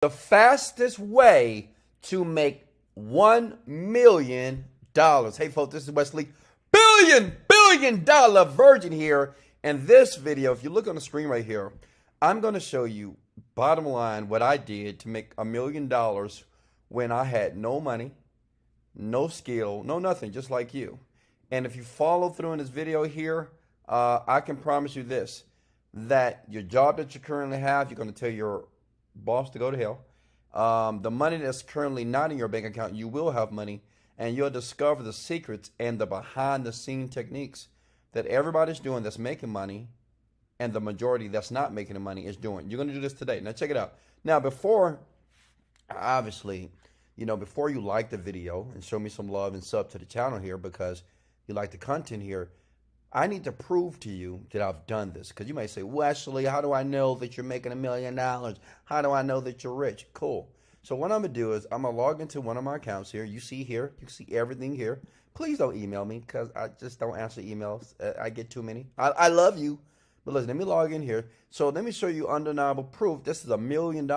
The fastest way to make $1 million. Hey folks, this is Wesley billion dollar virgin here. And this video, if you look on the screen right here, I'm going to show you bottom line what I did to make $1 million when I had no money, no skill, no nothing, just like you. And if you follow through in this video here, I can promise you this, that your job that you currently have, you're going to tell your boss to go to hell. The money that's currently not in your bank account, you will have money, and you'll discover the secrets and the behind the scene techniques that everybody's doing that's making money, and the majority that's not making the money is doing. You're going to do this today. Now check it out. Now before, obviously, before you like the video and show me some love and sub to the channel here because you like the content here, I need to prove to you that I've done this. Because you might say, Wesley, how do I know that you're making $1 million? How do I know that you're rich? Cool. So what I'm going to do is I'm going to log into one of my accounts here. You see everything here. Please don't email me because I just don't answer emails. I get too many. I love you. But listen, let me log in here. So let me show you undeniable proof. This is $1 million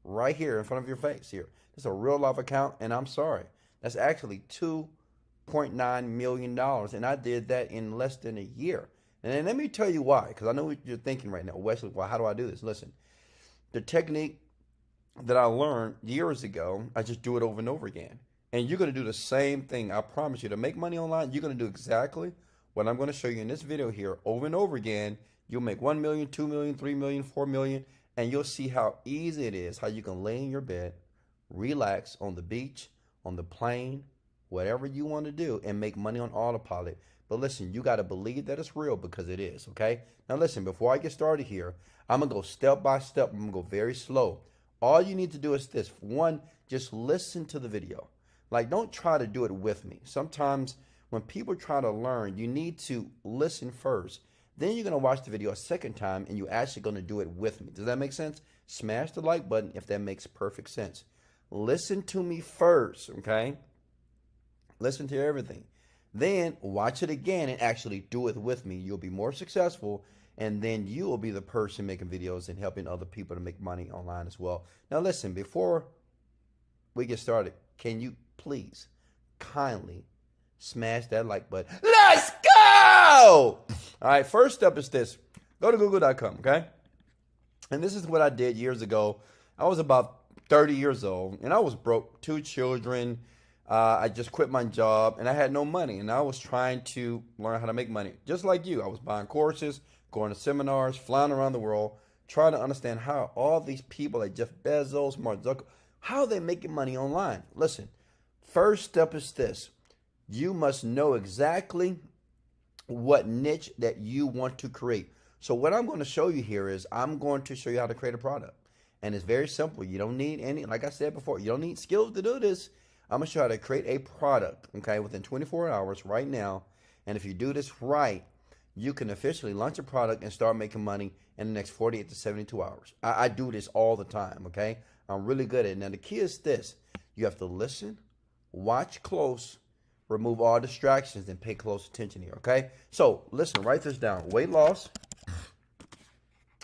right here in front of your face here. This is a real life account, and I'm sorry. That's actually $2.9 million, and I did that in less than a year. And then let me tell you why, because I know what you're thinking right now. Wesley, well, how do I do this? Listen, the technique that I learned years ago, I just do it over and over again. And you're going to do the same thing. I promise you, to make money online, you're going to do exactly what I'm going to show you in this video here over and over again. You'll make 1 million, 2 million, 3 million, 4 million, and you'll see how easy it is, how you can lay in your bed, relax on the beach, on the plane, whatever you want to do, and make money on autopilot. But listen, you got to believe that it's real, because it is, okay? Now listen, before I get started here, I'm going to go step by step. I'm going to go very slow. All you need to do is this. One, just listen to the video. Like, don't try to do it with me. Sometimes when people try to learn, you need to listen first. Then you're going to watch the video a second time, and you're actually going to do it with me. Does that make sense? Smash the like button if that makes perfect sense. Listen to me first, okay? Listen to everything. Then watch it again and actually do it with me. You'll be more successful, and then you will be the person making videos and helping other people to make money online as well. Now listen, before we get started, can you please kindly smash that like button? Let's go! All right, first step is this. Go to google.com, okay? And this is what I did years ago. I was about 30 years old, and I was broke, 2 children. I just quit my job, and I had no money, and I was trying to learn how to make money. Just like you, I was buying courses, going to seminars, flying around the world, trying to understand how all these people like Jeff Bezos, Mark Zuckerberg, how they making money online. Listen, first step is this. You must know exactly what niche that you want to create. So what I'm going to show you here is I'm going to show you how to create a product. And it's very simple. You don't need any, like I said before, you don't need skills to do this. I'm going to show you how to create a product, okay, within 24 hours right now. And if you do this right, you can officially launch a product and start making money in the next 48 to 72 hours. I do this all the time, okay? I'm really good at it. Now, the key is this. You have to listen, watch close, remove all distractions, and pay close attention here, okay? So, listen, write this down. Weight loss.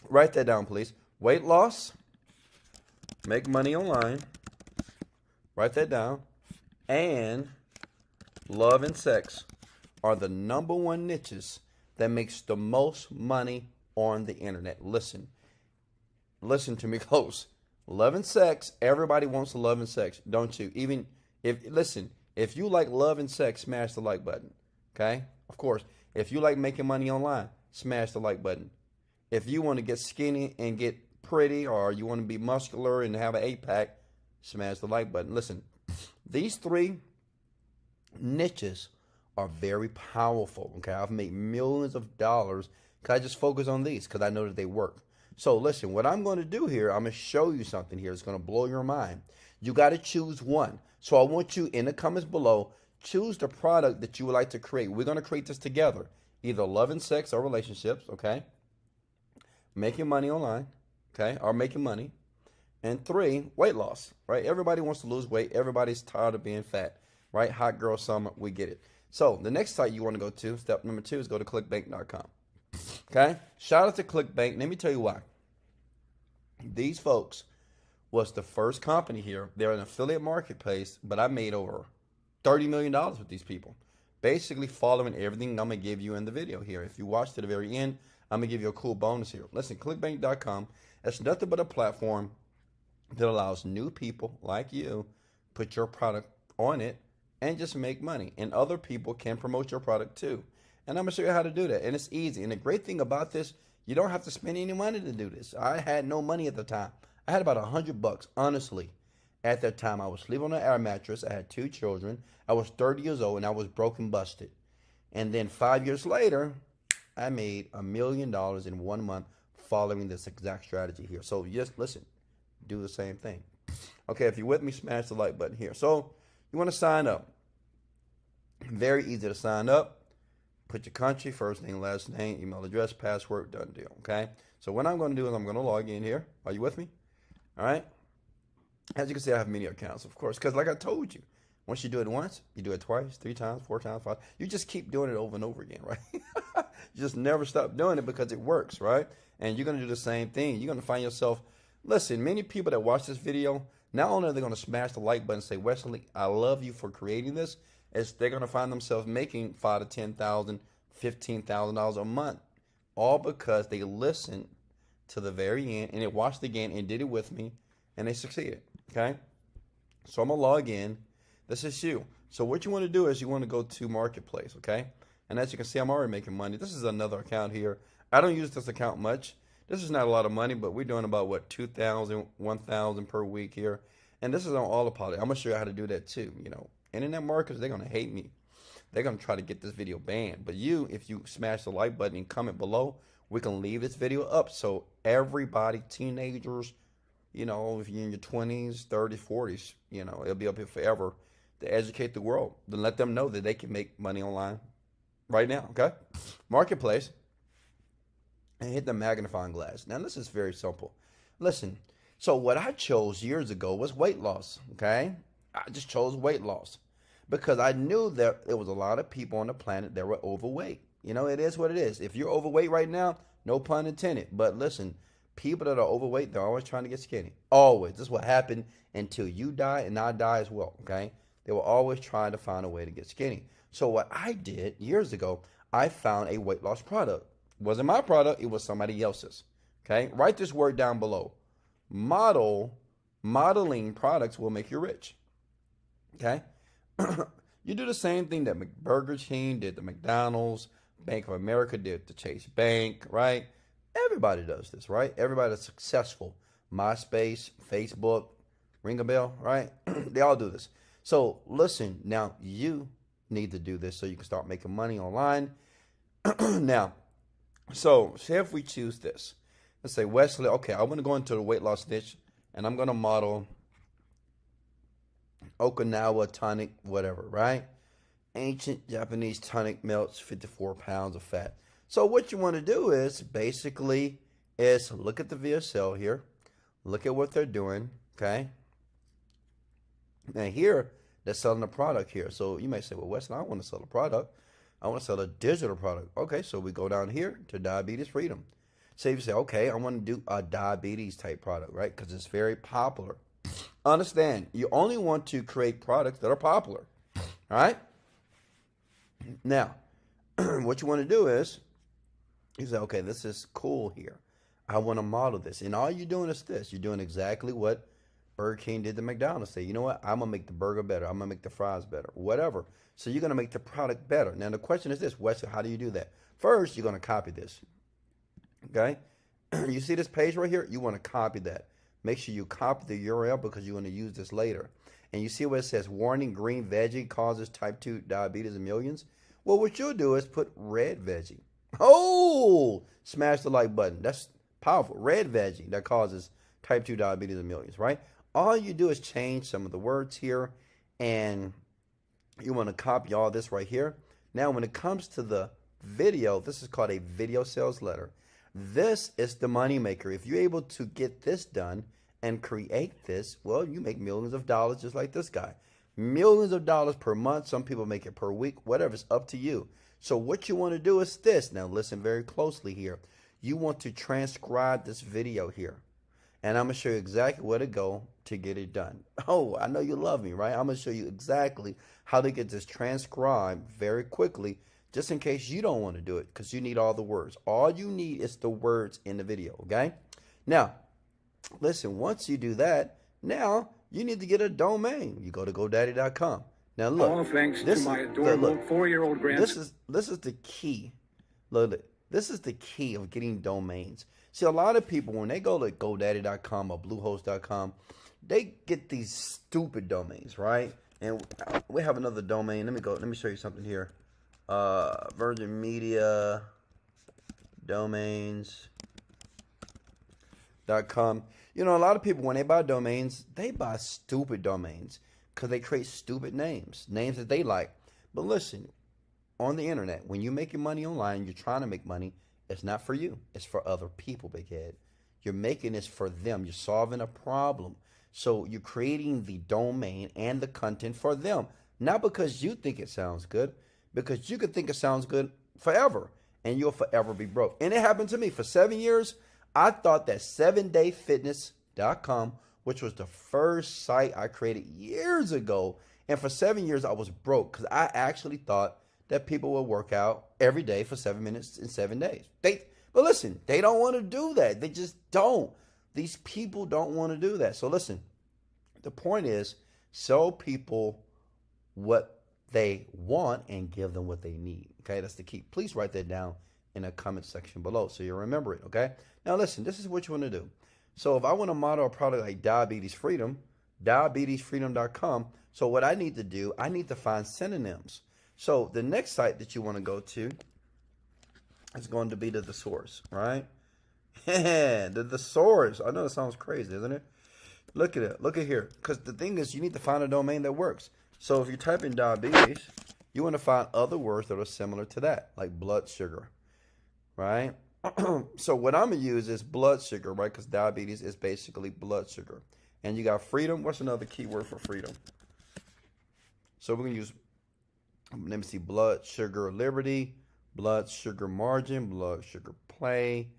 Write that down, please. Weight loss. Make money online. Write that down. And love and sex are the #1 niches that makes the most money on the internet. Listen to me close. Love and sex, everybody wants love and sex, don't you? Even if you like love and sex, smash the like button, okay? Of course, if you like making money online, smash the like button. If you want to get skinny and get pretty, or you want to be muscular and have an 8-pack, smash the like button. Listen, these 3 niches are very powerful, okay? I've made millions of dollars because I just focus on these because I know that they work. So listen, what I'm going to do here, I'm going to show you something here. It's going to blow your mind. You got to choose one. So I want you in the comments below, choose the product that you would like to create. We're going to create this together. Either love and sex or relationships, okay? Making money online, okay? Or making money. And 3, weight loss, right? Everybody wants to lose weight. Everybody's tired of being fat, right? Hot girl summer, we get it. So the next site you want to go to, step number 2, is go to clickbank.com. Okay? Shout out to ClickBank. Let me tell you why. These folks was the first company here. They're an affiliate marketplace, but I made over $30 million with these people. Basically following everything I'm going to give you in the video here. If you watch to the very end, I'm going to give you a cool bonus here. Listen, clickbank.com, it's nothing but a platform that allows new people like you put your product on it and just make money. And other people can promote your product too. And I'm going to show you how to do that. And it's easy. And the great thing about this, you don't have to spend any money to do this. I had no money at the time. I had about $100, honestly. At that time, I was sleeping on an air mattress. I had 2 children. I was 30 years old, and I was broke and busted. And then 5 years later, I made $1 million in 1 month following this exact strategy here. So just listen, do the same thing. Okay, if you're with me, smash the like button here. So you want to sign up. Very easy to sign up. Put your country, first name, last name, email address, password, done deal, okay? So what I'm going to do is I'm going to log in here. Are you with me? All right? As you can see, I have many accounts, of course, because like I told you, once you do it once, you do it twice, 3 times, 4 times, 5. You just keep doing it over and over again, right? You just never stop doing it because it works, right? And you're going to do the same thing. You're going to find yourself, listen, many people that watch this video, not only are they going to smash the like button and say, Wesley, I love you for creating this, is they're going to find themselves making $5,000 to $10,000, $15,000 a month, all because they listened to the very end and they watched again and did it with me and they succeeded. Okay, so I'm gonna log in. This is you. So what you want to do is you want to go to Marketplace. Okay, and as you can see, I'm already making money. This is another account here. I don't use this account much. This is not a lot of money, but we're doing about what, 2,000, 1,000 per week here. And this is on Autopilot. I'm gonna show you how to do that too. You know, internet marketers, they're gonna hate me. They're gonna try to get this video banned. But you, if you smash the like button and comment below, we can leave this video up so everybody, teenagers, you know, if you're in your 20s, 30s, 40s, you know, it'll be up here forever to educate the world. Then let them know that they can make money online right now, okay? Marketplace, and hit the magnifying glass. Now, this is very simple. Listen, so what I chose years ago was weight loss, okay? I just chose weight loss because I knew that there was a lot of people on the planet that were overweight. You know, it is what it is. If you're overweight right now, no pun intended, but listen, people that are overweight, they're always trying to get skinny. Always. This is what happened until you die and I die as well, okay? They were always trying to find a way to get skinny. So what I did years ago, I found a weight loss product. It wasn't my product, it was somebody else's, okay? Write this word down below. Modeling products will make you rich, okay? You do the same thing that Burger King did to McDonald's, Bank of America did to Chase Bank, right? Everybody does this, right? Everybody that's successful. MySpace, Facebook, ring a bell, right? They all do this. So listen, now you need to do this so you can start making money online. Now, so say if we choose this. Let's say, Wesley, okay, I want to go into the weight loss niche and I'm going to model Okinawa tonic, whatever, right? Ancient Japanese tonic melts 54 pounds of fat. So what you want to do is basically look at the VSL here. Look at what they're doing, okay? And here, they're selling a product here. So you may say, well, Wesley, I don't want to sell a product. I want to sell a digital product. Okay, so we go down here to diabetes freedom. So if you say, okay, I want to do a diabetes type product, right? Because it's very popular. Understand, you only want to create products that are popular, all right? Now, what you want to do is, you say, okay, this is cool here. I want to model this. And all you're doing is this. You're doing exactly what Burger King did to McDonald's. Say, you know what? I'm going to make the burger better. I'm going to make the fries better. Whatever. So you're going to make the product better. Now, the question is this, Wesley, how do you do that? First, you're going to copy this. Okay? You see this page right here? You want to copy that. Make sure you copy the URL because you want to use this later. And you see where it says, warning, green veggie causes type 2 diabetes in millions? Well, what you'll do is put red veggie. Oh, smash the like button. That's powerful. Red veggie that causes type 2 diabetes in millions, right? All you do is change some of the words here, and you want to copy all this right here. Now, when it comes to the video, this is called a video sales letter. This is the money maker. If you're able to get this done and create this, well, you make millions of dollars just like this guy. Millions of dollars per month. Some people make it per week, whatever. It's up to you. So what you want to do is this. Now listen very closely here. You want to transcribe this video here. and I'm going to show you exactly where to go to get it done. Oh, I know you love me, right? I'm going to show you exactly how to get this transcribed very quickly, just in case you don't want to do it, because you need all the words. All you need is the words in the video, okay? Now, listen, once you do that, now you need to get a domain. You go to GoDaddy.com. Now look, all thanks to my adorable 4-year-old grandson. This is the key. Look, this is the key of getting domains. See, a lot of people, when they go to GoDaddy.com or Bluehost.com, they get these stupid domains, right? And we have another domain. Let me show you something here. Virgin Media Domains.com. You know, a lot of people, when they buy domains, they buy stupid domains because they create stupid names that they like. But listen, on the internet, when you're making money online, you're trying to make money, it's not for you. It's for other people, big head. You're making this for them. You're solving a problem. So you're creating the domain and the content for them. Not because you think it sounds good, because you could think it sounds good forever, and you'll forever be broke. And it happened to me. For 7 years, I thought that 7dayfitness.com, which was the first site I created years ago, and for 7 years I was broke because I actually thought that people will work out every day for 7 minutes in 7 days. But listen, they don't want to do that. They just don't. These people don't want to do that. So listen, the point is, show people what they want and give them what they need. Okay, that's the key. Please write that down in the comment section below so you'll remember it. Okay, now listen, this is what you want to do. So if I want to model a product like Diabetes Freedom, diabetesfreedom.com. So what I need to do, I need to find synonyms. So the next site that you want to go to is going to be the thesaurus, right? the thesaurus. I know it sounds crazy, isn't it? Look at it. Look at here. Because the thing is, you need to find a domain that works. So if you type in diabetes, you want to find other words that are similar to that, like blood sugar, right? So what I'm going to use is blood sugar, right? Because diabetes is basically blood sugar. And you got freedom. What's another key word for freedom? So we're going to use, let me see, blood sugar liberty, blood sugar margin, blood sugar play,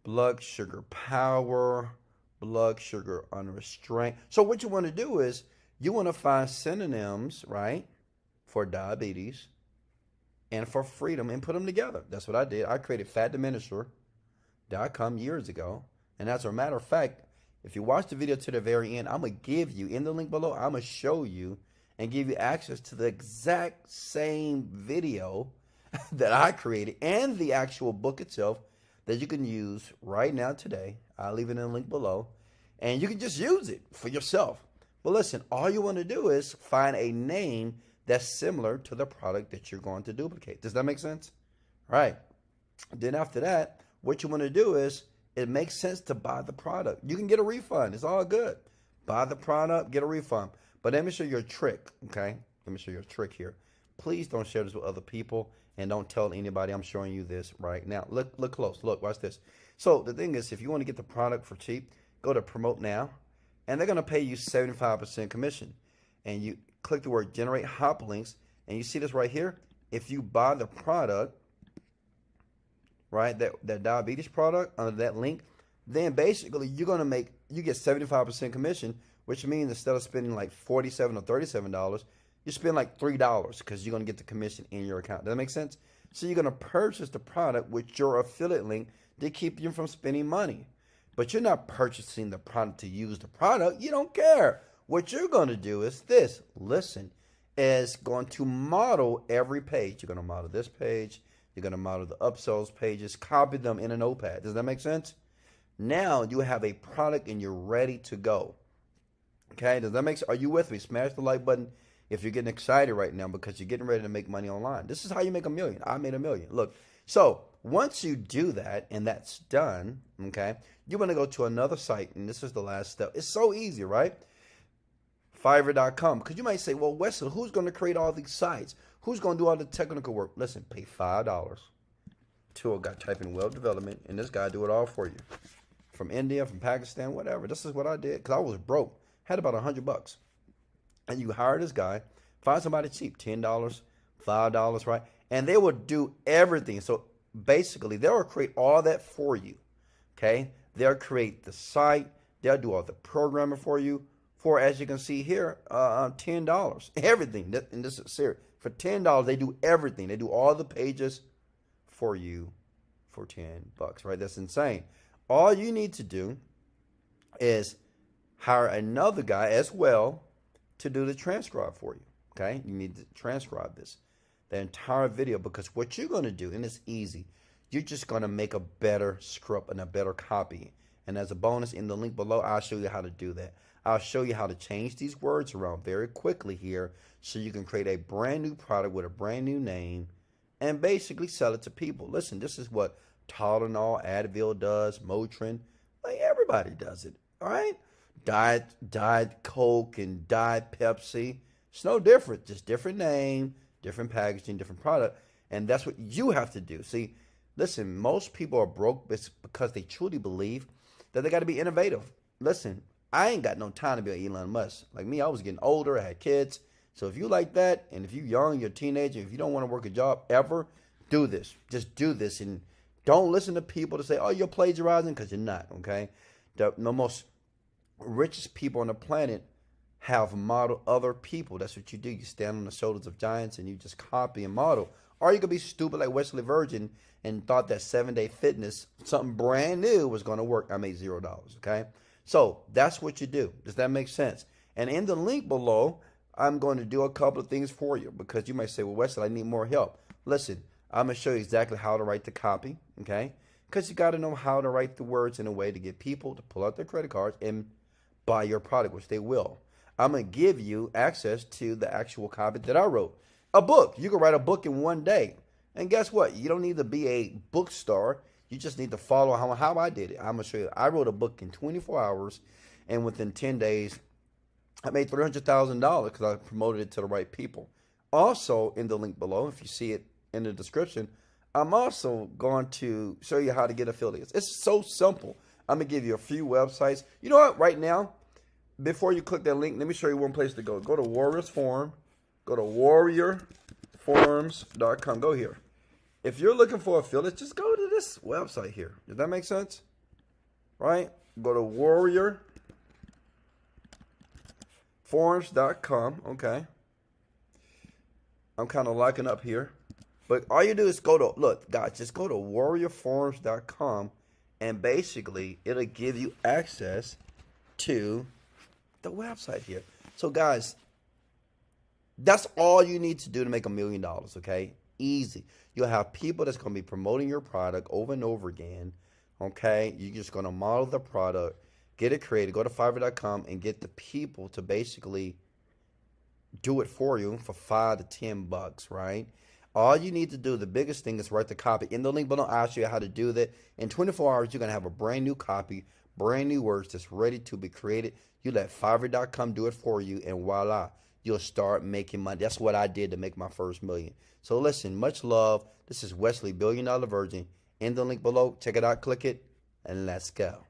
blood sugar power, blood sugar unrestrained. So what you want to do is you want to find synonyms, right, for diabetes and for freedom and put them together. That's what I did. I created fatdiminisher.com years ago. And as a matter of fact, if you watch the video to the very end, I'm going to give you, in the link below, I'm going to show you and give you access to the exact same video that I created and the actual book itself that you can use right now today. I'll leave it in the link below. And you can just use it for yourself. But listen, all you want to do is find a name that's similar to the product that you're going to duplicate. Does that make sense? All right. Then after that, what you want to do is, it makes sense to buy the product. You can get a refund. It's all good. Buy the product, get a refund. But let me show you a trick, okay? Let me show you a trick here. Please don't share this with other people and don't tell anybody. I'm showing you this right now. Look close. Look, watch this. So the thing is, if you want to get the product for cheap, go to Promote Now, and they're going to pay you 75% commission. And you click the word Generate Hop Links, and you see this right here. If you buy the product, right, that diabetes product under that link, then basically you get 75% commission, which means instead of spending like $47 or $37, you spend like $3 because you're going to get the commission in your account. Does that make sense? So you're going to purchase the product with your affiliate link to keep you from spending money. But you're not purchasing the product to use the product. You don't care. What you're going to do is this. Listen, is going to model every page. You're going to model this page. You're going to model the upsells pages, copy them in a notepad. Does that make sense? Now you have a product and you're ready to go. Okay, does that make sense? Are you with me? Smash the like button if you're getting excited right now because you're getting ready to make money online. This is how you make $1 million. I made $1 million. Look, so once you do that and that's done, okay, you want to go to another site, and this is the last step. It's so easy, right? Fiverr.com. Because you might say, well, Wesley, who's going to create all these sites? Who's going to do all the technical work? Listen, pay $5 to a guy typing web development, and this guy do it all for you. From India, from Pakistan, whatever. This is what I did because I was broke. Had about $100. And you hire this guy, find somebody cheap, $10, $5, right? And they will do everything. So basically, they'll create all that for you, okay? They'll create the site. They'll do all the programming for you for, as you can see here, $10. Everything. And this is serious. For $10, they do everything. They do all the pages for you for $10, right? That's insane. All you need to do is hire another guy as well to do the transcribe for you, okay? You need to transcribe the entire video, because what you're going to do, and it's easy, you're just going to make a better script and a better copy. And as a bonus, in the link below, I'll show you how to do that. I'll show you how to change these words around very quickly here so you can create a brand new product with a brand new name and basically sell it to people. Listen, this is what Tylenol, Advil does, Motrin. Like, everybody does it, all right? Diet Coke and Diet Pepsi. It's no different, just different name, different packaging, different product. And that's what you have to do. See, listen, most people are broke because they truly believe that they got to be innovative. Listen, I ain't got no time to be an Elon Musk. Like me, I was getting older, I had kids. So if you like that, and if you're young, you're a teenager, if you don't want to work a job ever, do this. Just do this. And don't listen to people to say, oh, you're plagiarizing, because you're not, okay? The most richest people on the planet have modeled other people. That's what you do. You stand on the shoulders of giants and you just copy and model. Or you could be stupid like Wesley Virgin and thought that 7-day fitness, something brand new, was going to work. I made $0, okay? So that's what you do. Does that make sense? And in the link below, I'm going to do a couple of things for you, because you might say, well, Wesley, I need more help. Listen, I'm going to show you exactly how to write the copy, okay? Because you got to know how to write the words in a way to get people to pull out their credit cards and buy your product, which they will. I'm going to give you access to the actual copy that I wrote. A book. You can write a book in one day. And guess what? You don't need to be a bookstore. You just need to follow how I did it. I'm going to show you. I wrote a book in 24 hours, and within 10 days, I made $300,000 because I promoted it to the right people. Also, in the link below, if you see it in the description, I'm also going to show you how to get affiliates. It's so simple. I'm going to give you a few websites. You know what? Right now, before you click that link, let me show you one place to go. Go to Warriors Forum. Go to warriorforums.com. Go here. If you're looking for affiliates, just go to this website here. Does that make sense? Right? Go to warriorforums.com. Okay. I'm kind of liking up here. But all you do is go to, look, guys, just go to warriorforums.com, and basically it'll give you access to the website here. So, guys, that's all you need to do to make $1 million, okay? Easy. You'll have people that's going to be promoting your product over and over again, okay? You're just going to model the product, get it created, go to Fiverr.com, and get the people to basically do it for you for $5 to $10, right? All you need to do, the biggest thing, is write the copy. In the link below, I'll show you how to do that. In 24 hours, you're going to have a brand new copy, brand new words that's ready to be created. You let Fiverr.com do it for you, and voila, you'll start making money. That's what I did to make my first $1 million. So listen, much love. This is Wesley, $1 Billion Virgin. In the link below, check it out, click it, and let's go.